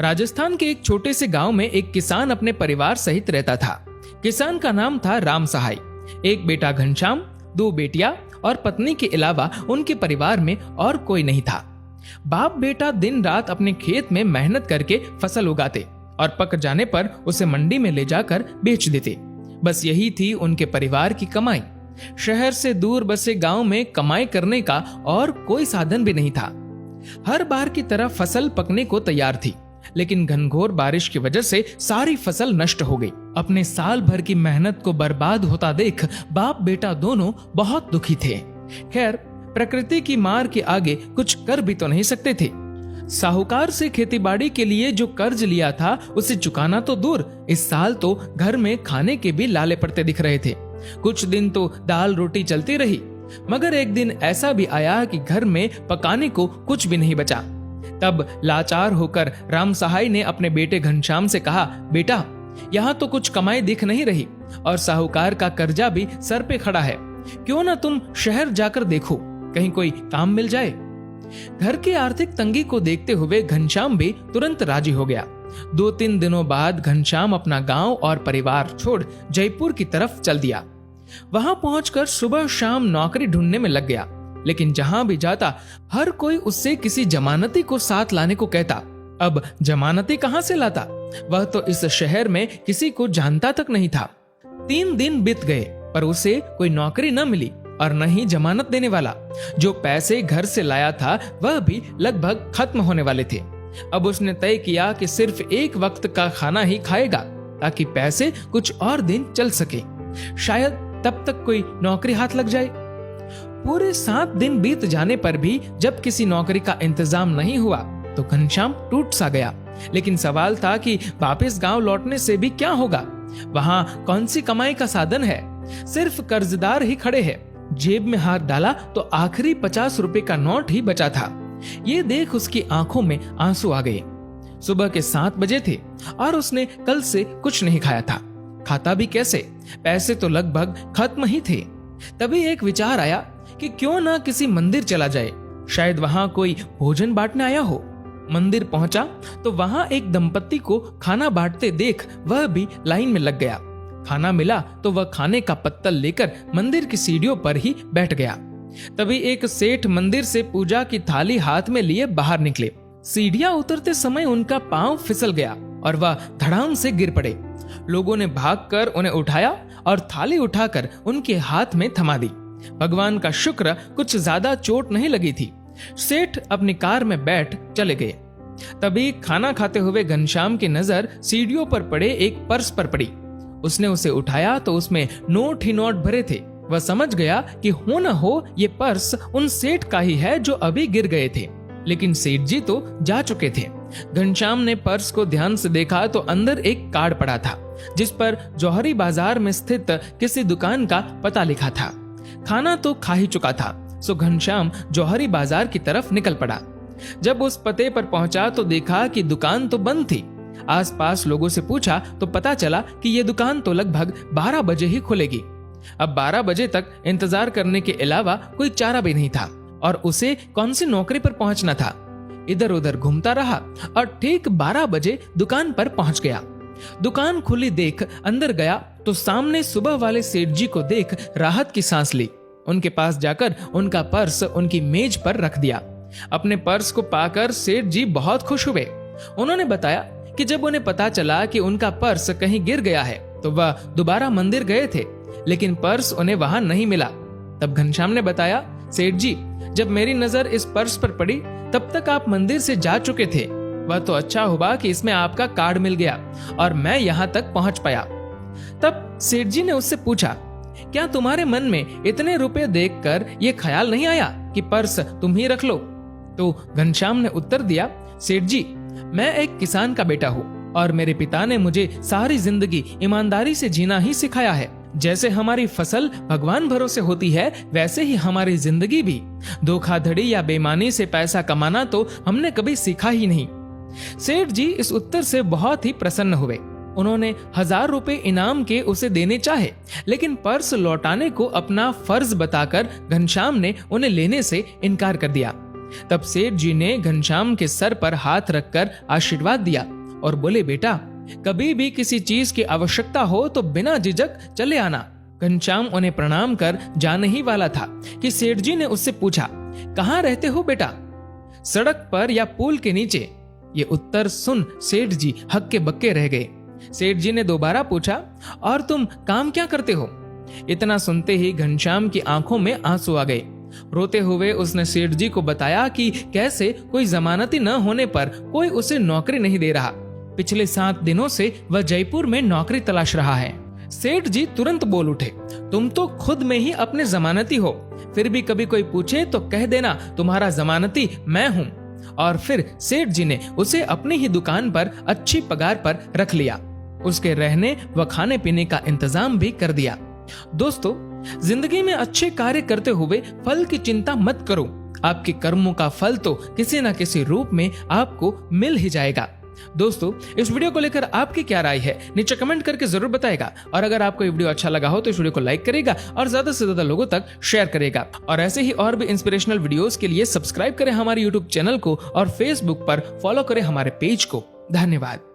राजस्थान के एक छोटे से गांव में एक किसान अपने परिवार सहित रहता था। किसान का नाम था राम सहाय। एक बेटा घनश्याम, 2 बेटियां और पत्नी के अलावा उनके परिवार में और कोई नहीं था। बाप बेटा दिन रात अपने खेत में मेहनत करके फसल उगाते और पक जाने पर उसे मंडी में ले जाकर बेच देते। बस यही थी उनके परिवार की कमाई। शहर से दूर बसे गांव में कमाई करने का और कोई साधन भी नहीं था। हर बार की तरह फसल पकने को तैयार थी, लेकिन घनघोर बारिश की वजह से सारी फसल नष्ट हो गई। अपने साल भर की मेहनत को बर्बाद होता देख बाप बेटा दोनों बहुत दुखी थे। खैर, प्रकृति की मार के आगे कुछ कर भी तो नहीं सकते थे। साहूकार से खेतीबाड़ी के लिए जो कर्ज लिया था उसे चुकाना तो दूर, इस साल तो घर में खाने के भी लाले पड़ते दिख रहे थे। कुछ दिन तो दाल रोटी चलती रही, मगर एक दिन ऐसा भी आया कि घर में पकाने को कुछ भी नहीं बचा। तब लाचार होकर राम सहाय ने अपने बेटे घनश्याम से कहा, बेटा, यहाँ तो कुछ कमाई दिख नहीं रही और साहूकार का कर्जा भी सर पे खड़ा है। क्यों ना तुम शहर जाकर देखो, कहीं कोई काम मिल जाए। घर की आर्थिक तंगी को देखते हुए घनश्याम भी तुरंत राजी हो गया। 2-3 दिनों बाद घनश्याम अपना गांव और परिवार छोड़ जयपुर की तरफ चल दिया। वहां पहुंचकर सुबह शाम नौकरी ढूंढने में लग गया, लेकिन जहां भी जाता हर कोई उससे किसी जमानती को साथ लाने को कहता। अब जमानती कहां से लाता? वह तो इस शहर में किसी को जानता तक नहीं था। 3 दिन बीत गए पर उसे कोई नौकरी न मिली और न ही जमानत देने वाला। जो पैसे घर से लाया था वह भी लगभग खत्म होने वाले थे। अब उसने तय किया कि सिर्फ एक वक्त का खाना ही खाएगा ताकि पैसे कुछ और दिन चल सके। शायद तब तक कोई नौकरी हाथ लग जाए। पूरे 7 दिन बीत जाने पर भी जब किसी नौकरी का इंतजाम नहीं हुआ तो घनश्याम टूट सा गया। लेकिन सवाल था कि वापस गांव लौटने से भी क्या होगा? वहां कौन सी कमाई का साधन है? सिर्फ कर्जदार ही खड़े हैं। जेब में हाथ डाला तो आखिरी 50 रुपए का नोट ही बचा था। ये देख उसकी आंखों में आंसू आ गए। सुबह के 7 बजे थे और उसने कल से कुछ नहीं खाया था। खाता भी कैसे? पैसे तो लगभग खत्म ही थे। तभी एक विचार आया कि क्यों ना किसी मंदिर चला जाए, शायद वहां कोई भोजन बांटने आया हो। मंदिर पहुंचा तो वहां एक दंपत्ति को खाना बांटते देख वह भी लाइन में लग गया। खाना मिला तो वह खाने का पत्तल लेकर मंदिर की सीढ़ियों पर ही बैठ गया। तभी एक सेठ मंदिर से पूजा की थाली हाथ में लिए बाहर निकले। सीढ़ियां उतरते समय उनका पांव फिसल गया और वह धड़ाम से गिर पड़े। लोगों ने भागकर उन्हें उठाया और थाली उठाकर उनके हाथ में थमा दी। भगवान का शुक्र कुछ ज्यादा चोट नहीं लगी थी। सेठ अपनी कार में बैठ चले गए। तभी खाना खाते हुए घनश्याम की नजर सीढ़ियों पर पड़े एक पर्स पर पड़ी। उसने उसे उठाया तो उसमें नोट ही नोट भरे थे। वह समझ गया कि हो न हो ये पर्स उन सेठ का ही है जो अभी गिर गए थे, लेकिन सेठ जी तो जा चुके थे। घनश्याम ने पर्स को ध्यान से देखा तो अंदर एक कार्ड पड़ा था जिस पर जौहरी बाजार में स्थित किसी दुकान का पता लिखा था। खाना तो खा ही चुका था, सो घनश्याम जौहरी बाजार की तरफ निकल पड़ा। जब उस पते पर पहुंचा तो देखा कि दुकान तो बंद थी। आसपास लोगों से पूछा तो पता चला कि यह दुकान तो लगभग 12 बजे ही खुलेगी। अब 12 बजे तक इंतजार करने के अलावा कोई चारा भी नहीं था और उसे कौन सी नौकरी पर पहुंचना था। इधर उधर घूमता रहा और ठीक 12 बजे दुकान पर पहुंच गया। दुकान खुली देख अंदर गया तो सामने सुबह वाले सेठ जी को देख राहत की सांस ली। उनके पास जाकर उनका पर्स उनकी मेज पर रख दिया। अपने पर्स को पाकर सेठ जी बहुत खुश हुए। उन्होंने बताया कि जब उन्हें पता चला कि उनका पर्स कहीं गिर गया है तो वह दोबारा मंदिर गए थे, लेकिन पर्स उन्हें वहां नहीं मिला। तब घनश्याम ने बताया, सेठ जी, जब मेरी नजर इस पर्स पर पड़ी तब तक आप मंदिर से जा चुके थे। वह तो अच्छा हुआ कि इसमें आपका कार्ड मिल गया और मैं यहाँ तक पहुंच पाया। तब सेठ जी ने उससे पूछा, क्या तुम्हारे मन में इतने रुपए देखकर ये ख्याल नहीं आया कि पर्स तुम ही रख लो? तो घनश्याम ने उत्तर दिया, सेठ जी, मैं एक किसान का बेटा हूँ और मेरे पिता ने मुझे सारी जिंदगी ईमानदारी से जीना ही सिखाया है। जैसे हमारी फसल भगवान भरोसे होती है वैसे ही हमारी जिंदगी भी। धोखाधड़ी या बेईमानी से पैसा कमाना तो हमने कभी सीखा ही नहीं। सेठ जी इस उत्तर से बहुत ही प्रसन्न हुए। उन्होंने 1000 रुपए इनाम के उसे देने चाहे, लेकिन पर्स लौटाने को अपना फर्ज बताकर घनश्याम ने उन्हें लेने से इनकार कर दिया। तब सेठ जी ने घनश्याम के सर पर हाथ रखकर आशीर्वाद दिया और बोले, बेटा कभी भी किसी चीज की आवश्यकता हो तो बिना झिझक चले आना। घनश्याम उन्हें प्रणाम कर जाने ही वाला था कि सेठ जी ने उससे पूछा, कहाँ रहते हो बेटा, सड़क पर या पुल के नीचे? ये उत्तर सुन सेठ जी हक्के बक्के रह गए। सेठ जी ने दोबारा पूछा, और तुम काम क्या करते हो? इतना सुनते ही घनश्याम की आंखों में आंसू आ गए। रोते हुए उसने सेठ जी को बताया कि कैसे कोई जमानती न होने पर कोई उसे नौकरी नहीं दे रहा। पिछले 7 दिनों से वह जयपुर में नौकरी तलाश रहा है। सेठ जी तुरंत बोल उठे, तुम तो खुद में ही अपने जमानती हो, फिर भी कभी कोई पूछे तो कह देना तुम्हारा जमानती मैं हूँ। और फिर सेठ जी ने उसे अपनी ही दुकान पर अच्छी पगार पर रख लिया। उसके रहने व खाने पीने का इंतजाम भी कर दिया। दोस्तों, जिंदगी में अच्छे कार्य करते हुए फल की चिंता मत करो। आपके कर्मों का फल तो किसी न किसी रूप में आपको मिल ही जाएगा। दोस्तों, इस वीडियो को लेकर आपकी क्या राय है नीचे कमेंट करके जरूर बताएगा। और अगर आपको ये वीडियो अच्छा लगा हो तो इस वीडियो को लाइक करेगा और ज्यादा से ज्यादा लोगों तक शेयर करेगा। और ऐसे ही और भी इंस्पिरेशनल वीडियोस के लिए सब्सक्राइब करें हमारे यूट्यूब चैनल को और फेसबुक पर फॉलो करें हमारे पेज को। धन्यवाद।